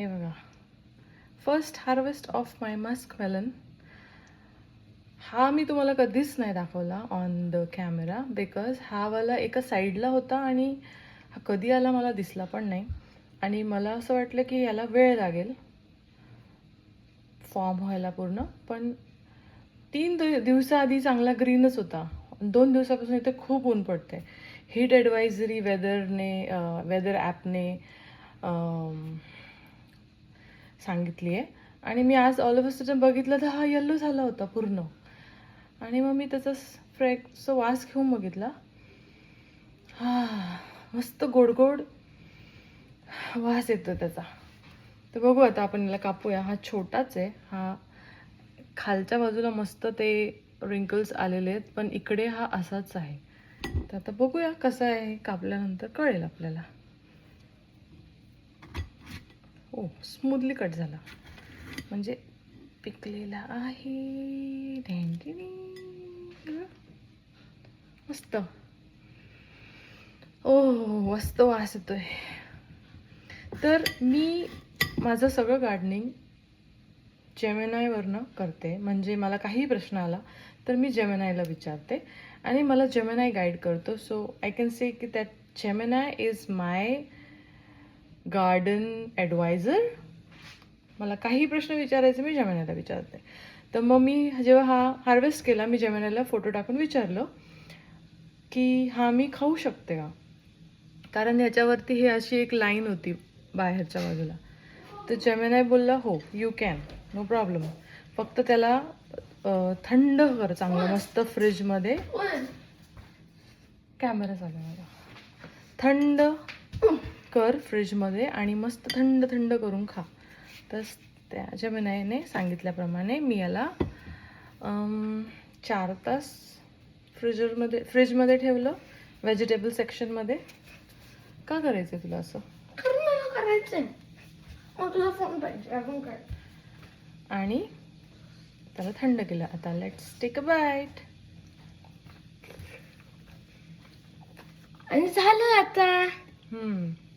हे बघा, first harvest of my muskmelon. हा मी तुम्हाला कधीच नाही दाखवला ऑन द कॅमेरा बिकॉज हा वाला एका साईडला होता आणि हा कधी आला मला दिसला पण नाही. आणि मला असं वाटलं की याला वेळ लागेल फॉर्म व्हायला पूर्ण. पण 3 दिवसाआधी चांगला ग्रीनच होता. 2 दिवसापासून इथे खूप ऊन पडते. हीट ॲडवायझरी वेदर ॲपने सांगितली आहे. आणि मी आज ऑल ऑफ अ सडन बघितलं तर हा येल्लो झाला होता पूर्ण. आणि मग मी त्याचा फ्रेशचा वास घेऊन बघितला. हा, मस्त गोड वास येतो त्याचा. तर बघू आता आपण याला कापूया. हा छोटाच आहे. हा खालच्या बाजूला मस्त ते रिंकल्स आलेले आहेत, पण इकडे हा असाच आहे. तर आता बघूया कसं आहे, कापल्यानंतर कळेल आपल्याला. ओ, स्मूथली कट झाला, म्हणजे पिकलेला आहे. मस्त. ओ, मस्त वास येतोय. तर मी माझं सगळं गार्डनिंग जेमिनायवरनं करते. म्हणजे मला काही प्रश्न आला तर मी जेमिनायला विचारते आणि मला जेमिनाय गाईड करतो. सो आय कॅन से की that Gemini is my garden advisor. मला काही प्रश्न विचारायचे मी जेमिनायला विचारते. तर मग मी जेव्हा हा हार्वेस्ट केला, मी जेमिनायला फोटो टाकून विचारलं की हा मी खाऊ शकते का, कारण ह्याच्यावरती हे अशी एक लाईन होती बाहेरच्या बाजूला. तर जेमिनाय बोलला हो यू कॅन, नो प्रॉब्लेम. फक्त त्याला थंड कर चांगलं मस्त फ्रीजमध्ये. कॅमेरा चालू माझा. थंड कर फ्रीजमध्ये आणि मस्त थंड थंड करून खा. तर त्या जेमिनायने सांगितल्याप्रमाणे मी याला 4 तास फ्रीजमध्ये ठेवलं, व्हेजिटेबल सेक्शनमध्ये. का करायचं तुला असं? करायचंय. तुझा फोन पाहिजे अजून काय. आणि त्याला थंड केलं. आता लेट्स टेक अ बाईट. आणि झालं आता.